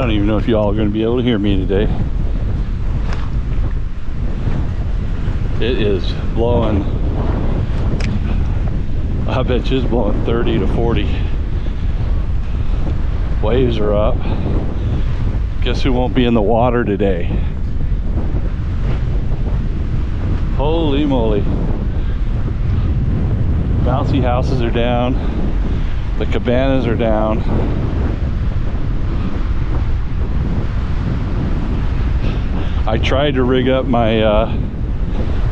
don't even know if y'all are going to be able to hear me today. It is blowing, I bet you it's blowing 30 to 40. Waves are up. Guess who won't be in the water today? Holy moly. Bouncy houses are down. The cabanas are down. I tried to rig up my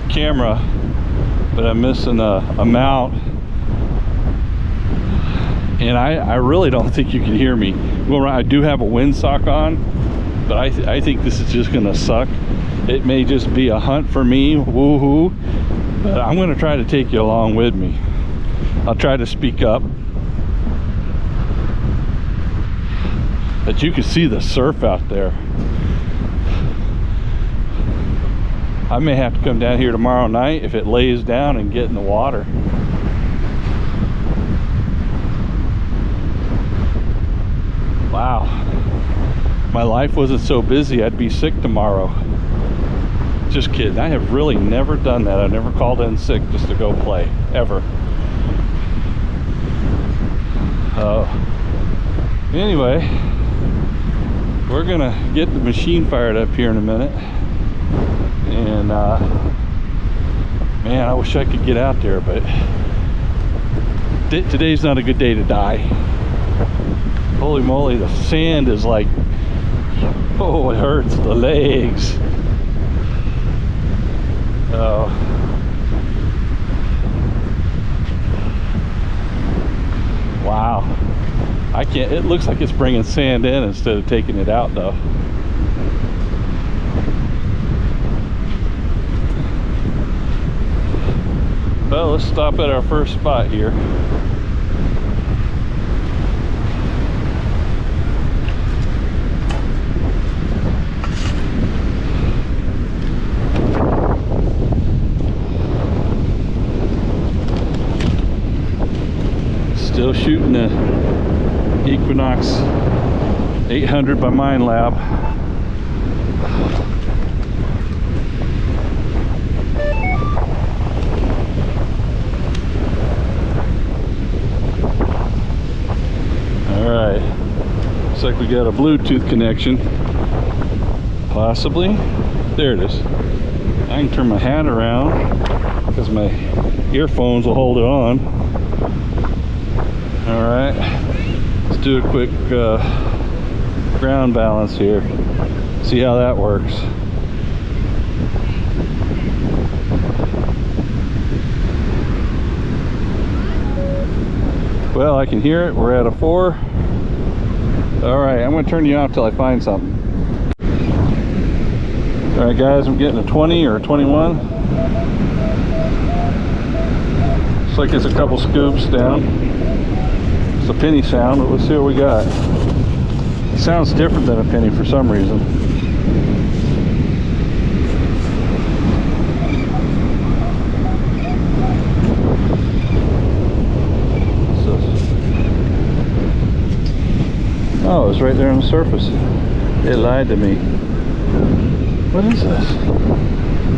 camera, but I'm missing a mount, and I really don't think you can hear me. Well, I do have a windsock on, but I think this is just gonna suck. It may just be a hunt for me, woohoo, but I'm gonna try to take you along with me. I'll try to speak up, but you can see the surf out there. I may have to come down here tomorrow night if it lays down and get in the water. Wow. My life wasn't so busy I'd be sick tomorrow. Just kidding. I have really never done that. I've never called in sick just to go play, ever. Anyway, we're gonna get the machine fired up here in a minute. And man, I wish I could get out there, but today's not a good day to die. Holy moly, the sand is like, oh, it hurts the legs. Oh. Wow. I can't, it looks like it's bringing sand in instead of taking it out though. Well, let's stop at our first spot here. Still shooting the Equinox 800 by Minelab. Alright, looks like we got a Bluetooth connection. Possibly. There it is. I can turn my hat around because my earphones will hold it on. Alright, let's do a quick ground balance here. See how that works. Well, I can hear it. We're at a 4. Alright, I'm going to turn you off till I find something. Alright guys, I'm getting a 20 or a 21. Looks like it's a couple scoops down. It's a penny sound, but let's see what we got. It sounds different than a penny for some reason. Oh, it's right there on the surface. It lied to me. What is this?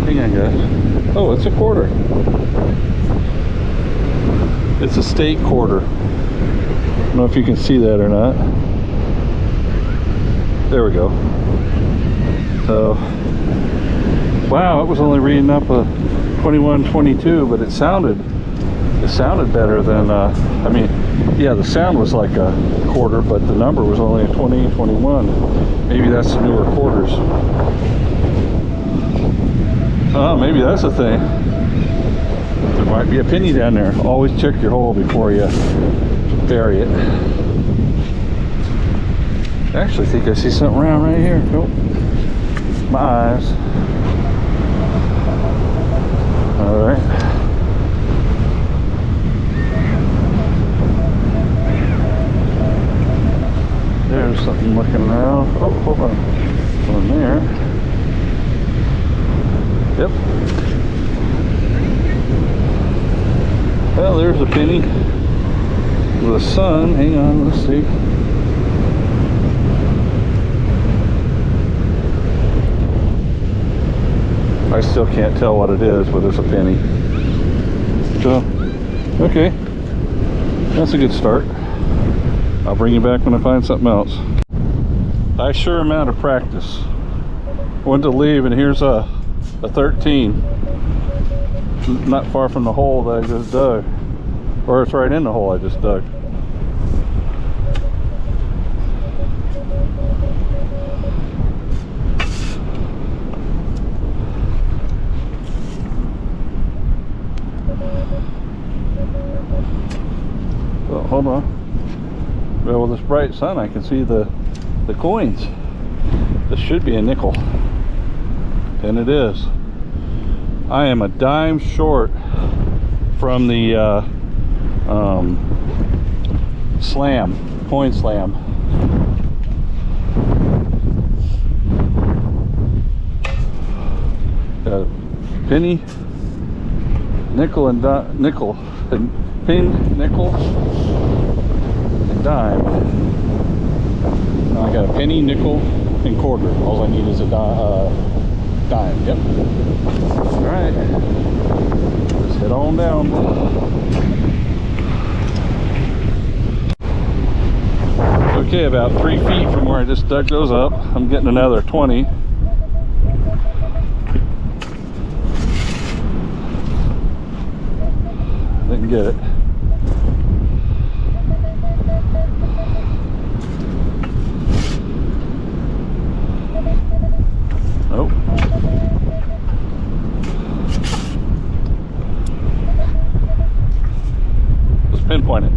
Hang on, guys. Oh, it's a quarter. It's a state quarter. I don't know if you can see that or not. There we go. So, wow, it was only reading up a 21, 22, but it sounded better than, I mean, yeah, the sound was like a quarter, but the number was only a 20, 21. Maybe that's the newer quarters. Oh, maybe that's the thing. There might be a penny down there. Always check your hole before you bury it. I actually think I see something around right here. Nope. My eyes. Alright. There's something looking around. Oh, hold on. One there. Yep. Well, there's a penny with a sun. Hang on, let's see. still can't tell what it is, but it's a penny. So, okay, that's a good start. I'll bring you back when I find something else. I sure am out of practice. Went to leave, and here's a 13. Not far from the hole that I just dug. Or it's right in the hole I just dug. Well, hold on. Well, with this bright sun, I can see the coins. This should be a nickel. And it is. I am a dime short from the coin slam. Got a penny, nickel, and nickel, and pin, nickel, and dime. Now I got a penny, nickel, and quarter. All I need is a dime. Yep. All right. Let's head on down. Okay, about 3 feet from where I just dug those up, I'm getting another 20. Didn't get it. Nope. Just pinpoint it.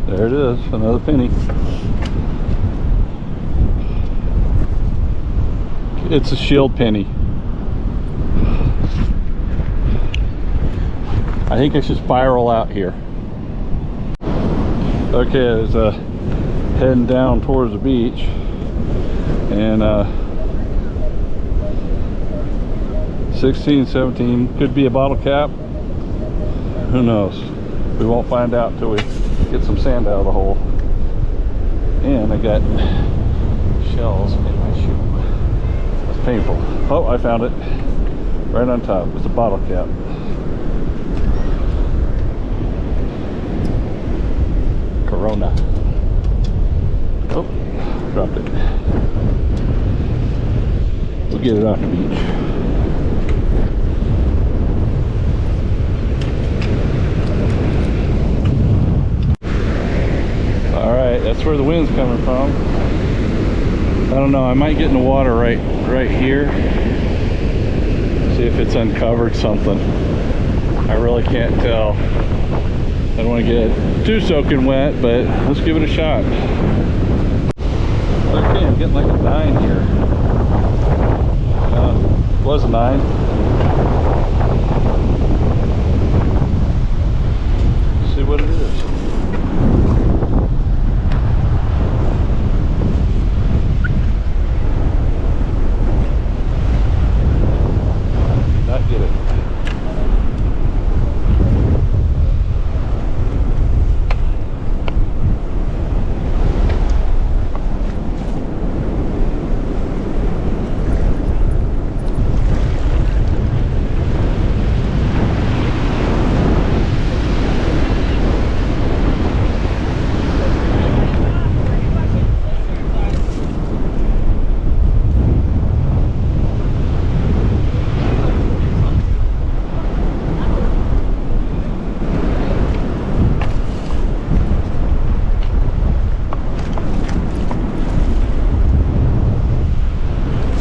There it is, another penny. It's a shield penny. I think I should spiral out here. Okay, I was heading down towards the beach, and 16, 17, could be a bottle cap. Who knows? We won't find out till we get some sand out of the hole. And I got shells in my shoe. That's painful. Oh, I found it. Right on top. It's a bottle cap. Corona. Oh, dropped it. We'll get it off the beach. Alright, that's where the wind's coming from. I don't know, I might get in the water right here. See if it's uncovered something. I really can't tell. I don't want to get too soaking wet, but let's give it a shot. Okay, I'm getting like a 9 here. Was a 9. Let's see what it is. Not get it.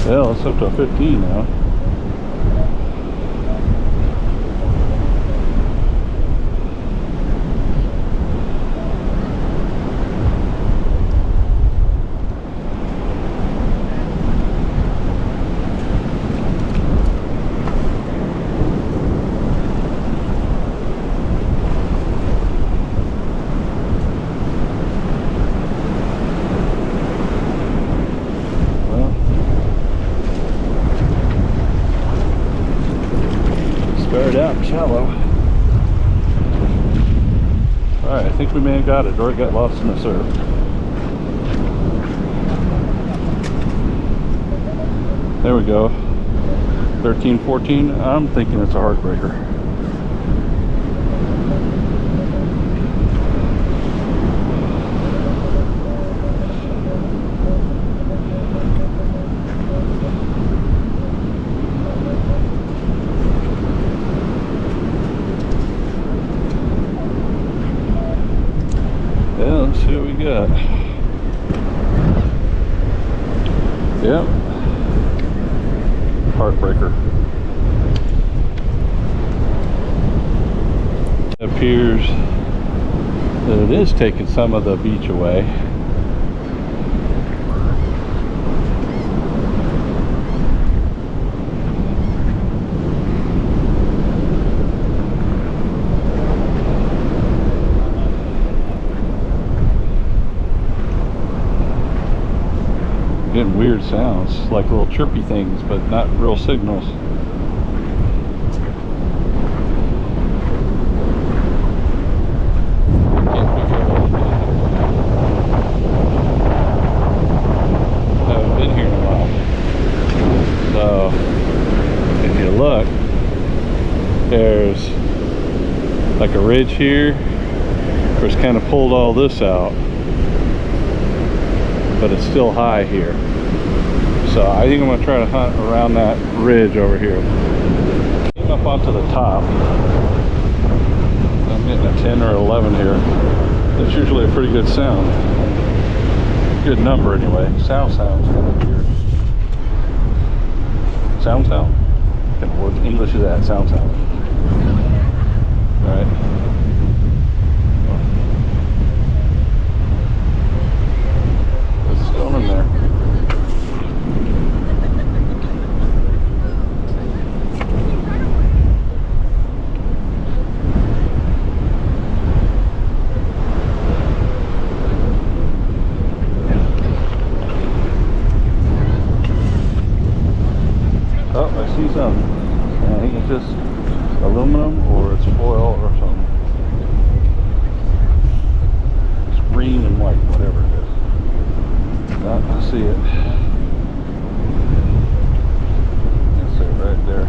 Well, it's up to 15 now. shallow. Alright, I think we may have got it, or it got lost in the surf. There we go. 13, 14. I'm thinking it's a heartbreaker. Yeah, let's see what we got. Yep. Heartbreaker. It appears that it is taking some of the beach away. Getting weird sounds, like little chirpy things, but not real signals. Haven't been here in a while. So, if you look, there's like a ridge here, where it's kind of pulled all this out. But it's still high here. So I think I'm going to try to hunt around that ridge over here. Came up onto the top. I'm getting a 10 or 11 here. That's usually a pretty good sound. Good number anyway. Sounds kind of weird. Sound? What English is that? Sound. Alright. Going in there. Oh, I see some. I think it's just aluminum or it's foil or something. It's green and white, whatever it is. I see it. That's it right there.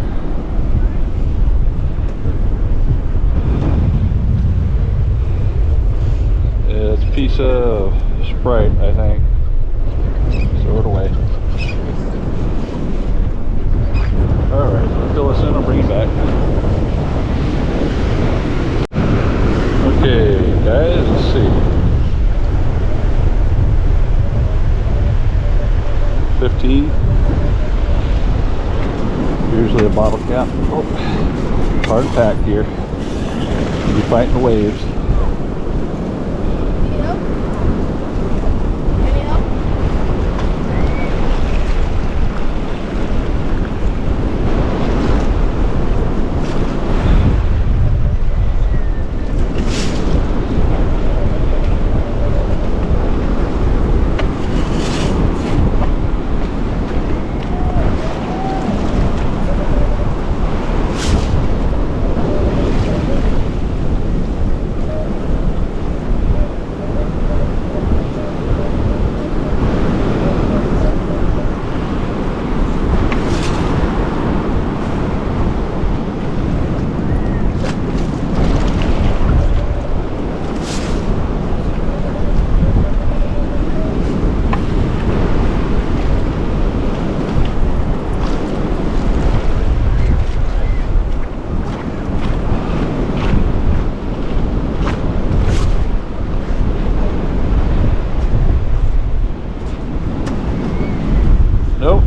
It's a piece of Sprite, I think. Throw it away. Alright, so fill this in and bring it back. Okay, guys, let's see. 15. Usually a bottle cap. Oh, hard pack here. You'll be fighting the waves.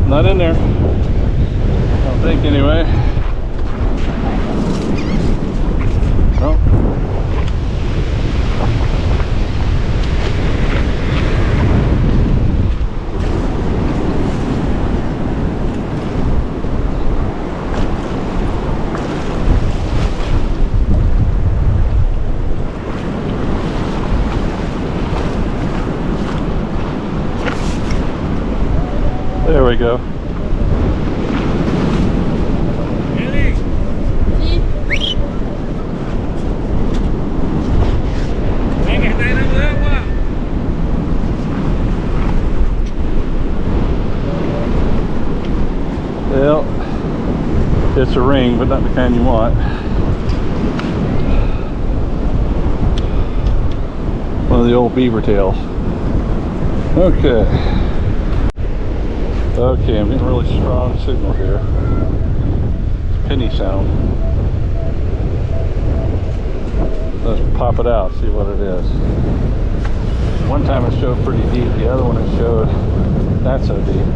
Not in there. I don't think anyway. Nope. There we go. It's a ring, but not the kind you want. One of the old beaver tails. Okay. Okay, I'm getting a really strong signal here. It's a penny sound. Let's pop it out, see what it is. One time it showed pretty deep, the other one it showed not so deep.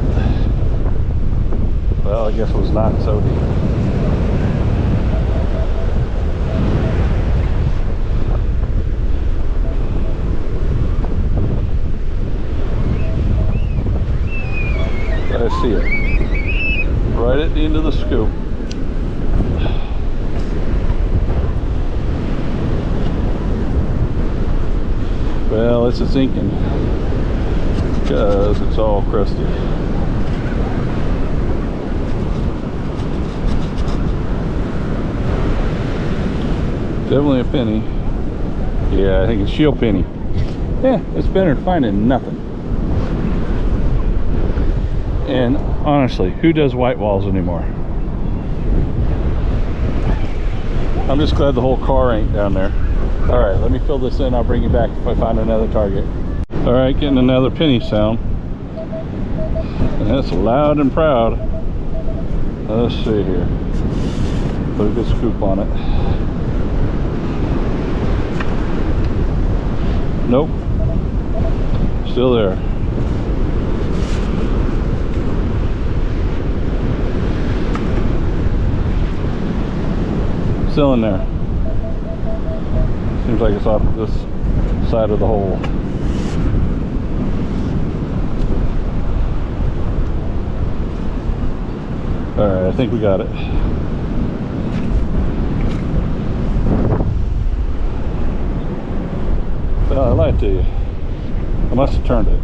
Well, I guess it was not so deep. I see it. Right at the end of the scoop. Well, it's a sinking because it's all crusty. Definitely a penny. Yeah, I think it's shield penny. Yeah, it's better than finding nothing. And honestly, who does white walls anymore? I'm just glad the whole car ain't down there. All right, let me fill this in. I'll bring you back if I find another target. All right, getting another penny sound. And that's loud and proud. Let's see here. Put a good scoop on it. Nope. Still there. Still in there. Seems like it's off this side of the hole. Alright, I think we got it. Well, I lied to you. I must have turned it.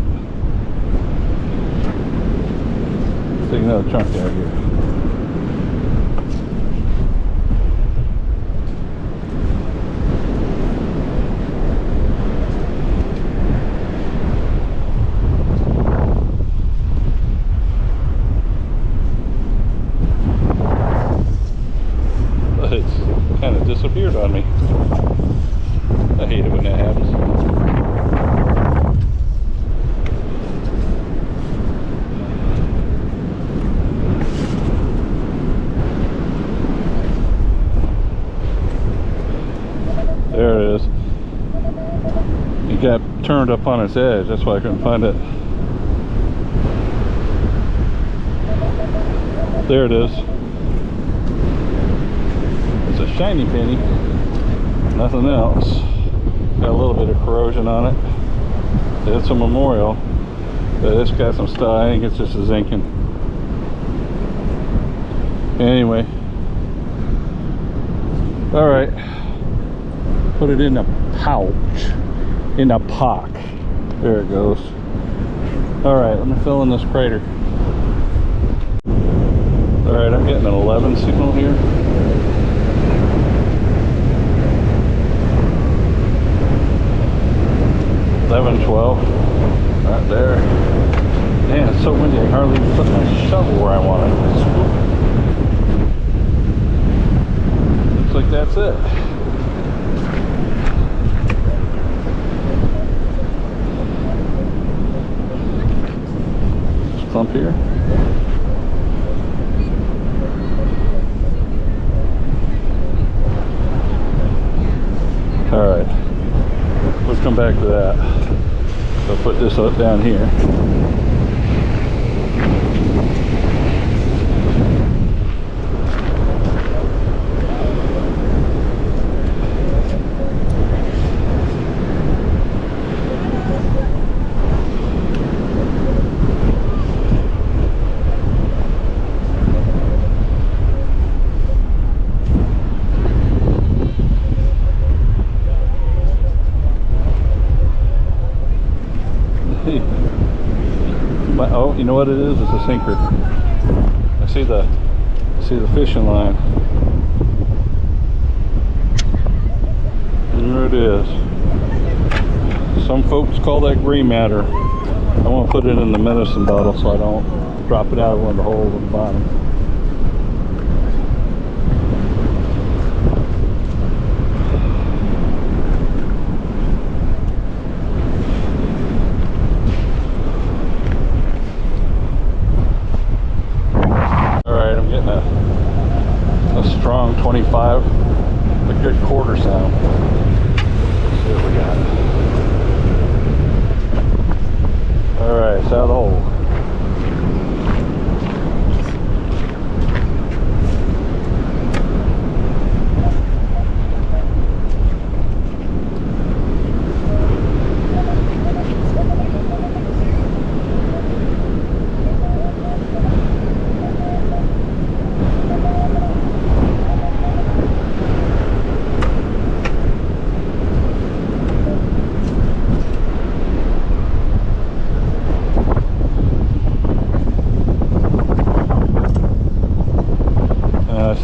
Take another chunk out here. Disappeared on me. I hate it when that happens. There it is. It got turned up on its edge. That's why I couldn't find it. There it is. Shiny penny, nothing else. Got a little bit of corrosion on it. It's a memorial, but it's got some stuff. I think it's just a zinking. Anyway, all right. Put it in a pouch, in a pock. There it goes. All right, let me fill in this crater. All right, I'm getting an 11 signal here. 11, 12, right there. Man, it's so windy I can hardly even put my shovel where I want it. Looks like that's it. Just clump here. All right. Let's come back to that. So I'll put this up down here. Oh, you know what it is? It's a sinker. I see the fishing line. There it is. Some folks call that gray matter. I want to put it in the medicine bottle so I don't drop it out of one of the holes at the bottom. strong 25, a good quarter sound. Let's see what we got. All right, it's out of the hole.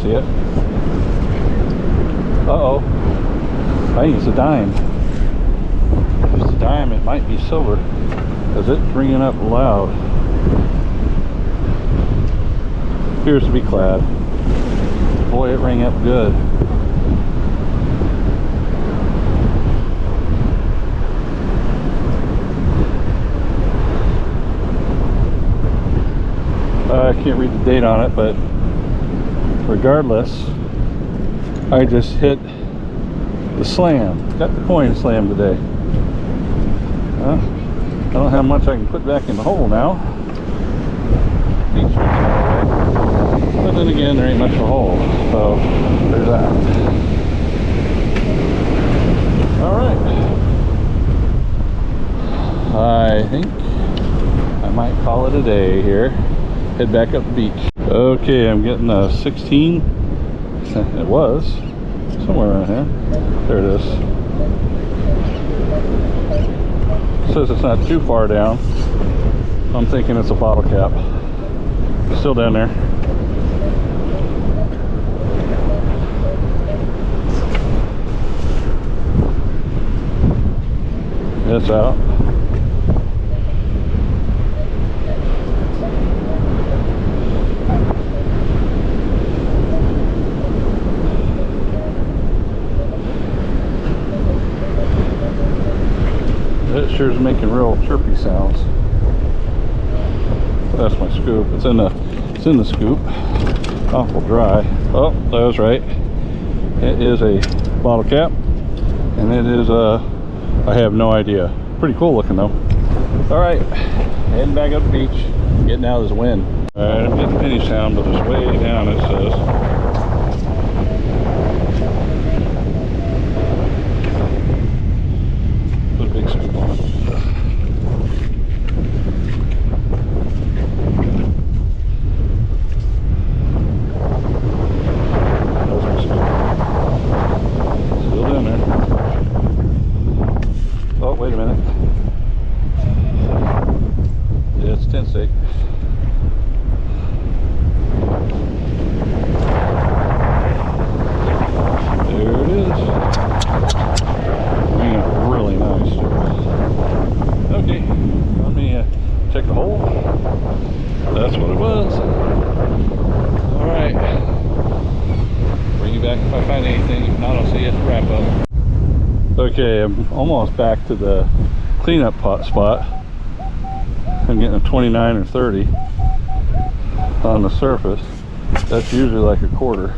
See it? Uh-oh. I think it's a dime. If it's a dime, it might be silver, because it's ringing up loud. Appears to be clad. Boy, it rang up good. I can't read the date on it, but regardless, I just hit the slam. Got the coin slam today. I don't have much I can put back in the hole now. But then again, there ain't much of a hole, so there's that. Alright. I think I might call it a day here. Head back up the beach. Okay, I'm getting a 16. It was somewhere around here. There it is. Says it's not too far down. I'm thinking it's a bottle cap. Still down there. It's out. It sure is making real chirpy sounds. That's my scoop. It's in the scoop. Awful dry. Oh, that was right. It is a bottle cap, and it is I have no idea. Pretty cool looking though. All right, heading back up the beach. Getting out of this wind. All right, I'm getting penny sound, but it's way down. It says. Check the hole. That's what it was. All right. Bring you back if I find anything. If not, I'll see you at the wrap up. Okay, I'm almost back to the cleanup pot spot. I'm getting a 29 or 30 on the surface. That's usually like a quarter.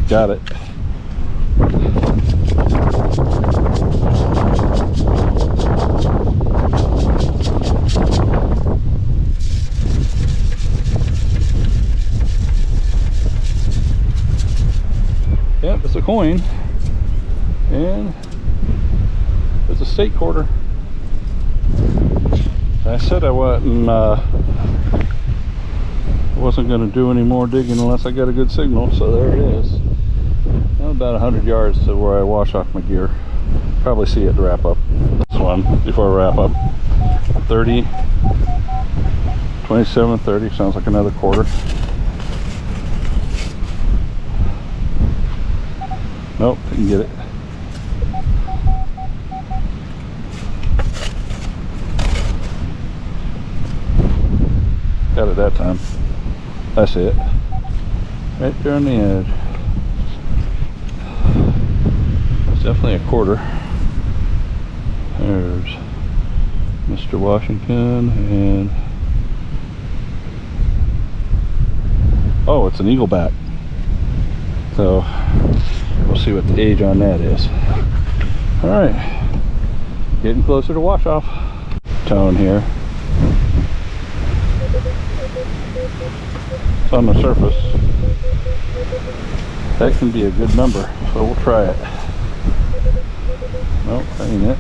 Got it. Yep, it's a coin, and it's a state quarter. I said I wasn't going to do any more digging unless I got a good signal, so there it is. I'm about 100 yards to where I wash off my gear. Probably see it to wrap up. This one before I wrap up. 30, 27, 30 sounds like another quarter. Nope, didn't get it. Got it that time. That's it. Right there on the edge. It's definitely a quarter. There's Mr. Washington, and oh, it's an Eagleback. So we'll see what the age on that is. All right, getting closer to wash off. Tone here. It's on the surface. That can be a good number, so we'll try it. Nope, that ain't it.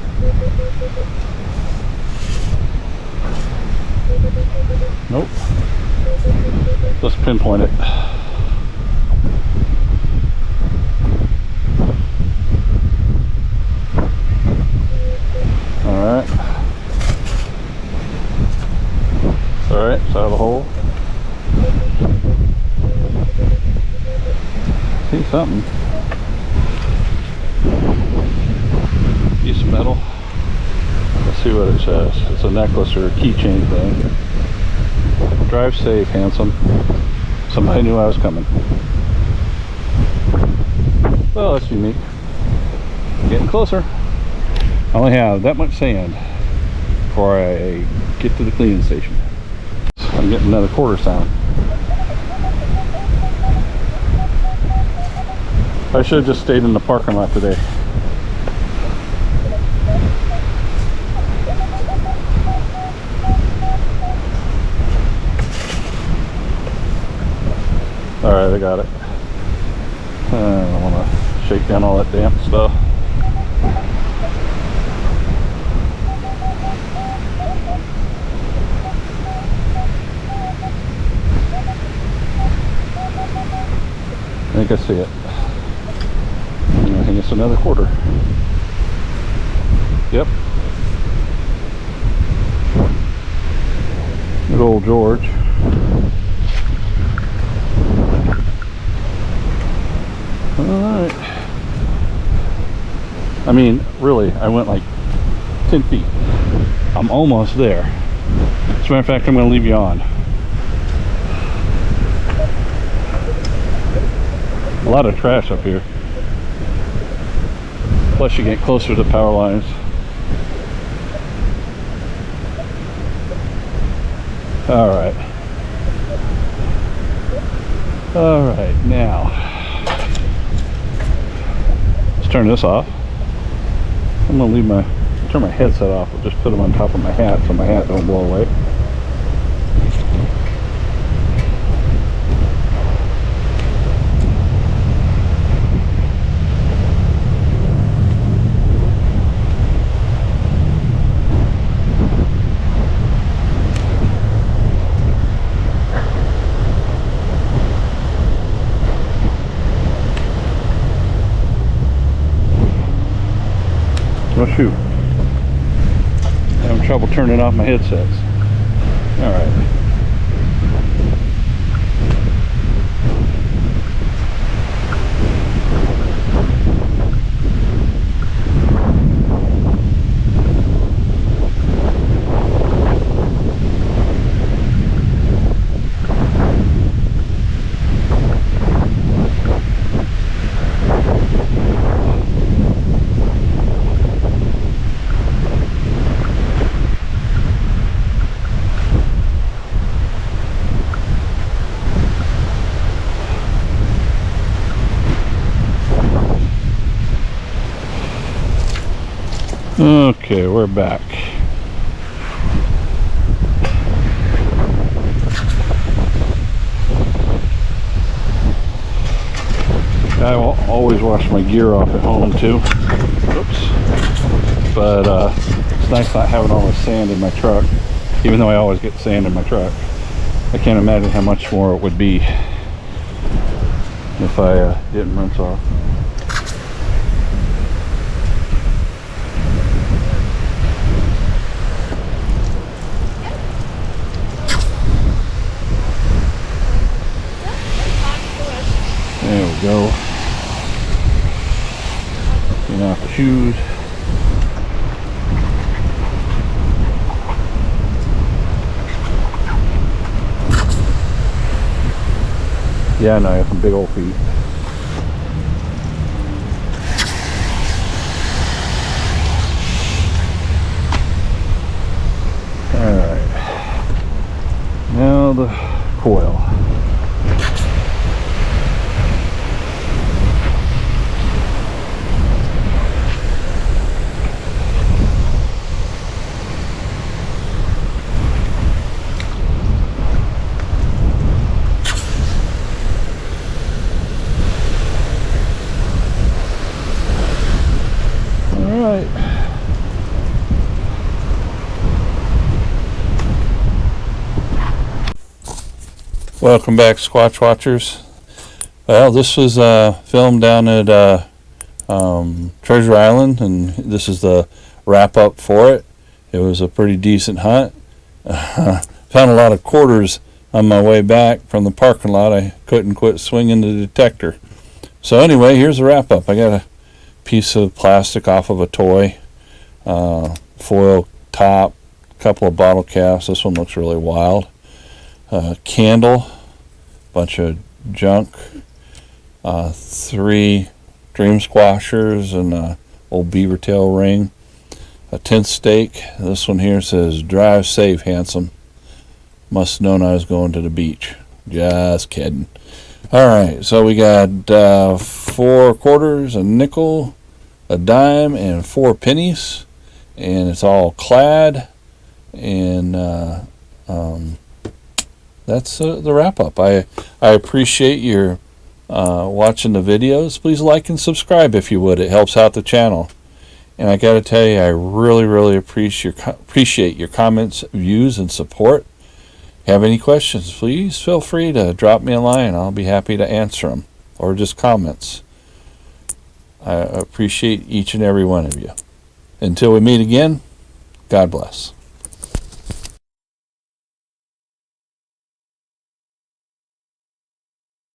Nope. Let's pinpoint it. Alright. Alright, it's out of the hole. See something. Piece of metal. Let's see what it says. It's a necklace or a keychain thing. Drive safe, handsome. Somebody knew I was coming. Well, that's unique. Getting closer. I only have that much sand before I get to the cleaning station. I'm getting another quarter sound. I should have just stayed in the parking lot today. Alright, I got it. I don't want to shake down all that damp stuff. I think I see it. I think it's another quarter. Yep. Good old George. Alright. I mean, really, I went like 10 feet. I'm almost there. As a matter of fact, I'm going to leave you on. A lot of trash up here. Plus you get closer to the power lines. Alright. Alright, now let's turn this off. I'm gonna turn my headset off. I'll just put them on top of my hat so my hat don't blow away. Oh shoot. Having trouble turning off my headsets. Alright. Okay, we're back. I will always wash my gear off at home too. Oops. But it's nice not having all this sand in my truck, even though I always get sand in my truck. I can't imagine how much more it would be if I didn't rinse off. There we go. Clean off the shoes. Yeah, I know, I have some big old feet. of the coil. Welcome back, Squatch Watchers. Well, this was filmed down at Treasure Island, and this is the wrap up for it. It was a pretty decent hunt. Found a lot of quarters on my way back from the parking lot. I couldn't quit swinging the detector. So anyway, here's the wrap up. I got a piece of plastic off of a toy, foil top, a couple of bottle caps. This one looks really wild. Candle, bunch of junk, 3 dream squashers, and a old beaver tail ring, a tent stake. This one here says drive safe, handsome. Must have known I was going to the beach. Just kidding. Alright, so we got 4 quarters, a nickel, a dime, and 4 pennies, and it's all clad, and that's the wrap up. I appreciate your watching the videos. Please like and subscribe if you would. It helps out the channel. And I got to tell you, I really appreciate your comments, views, and support. If you have any questions, please feel free to drop me a line. I'll be happy to answer them, or just comments. I appreciate each and every one of you. Until we meet again, God bless.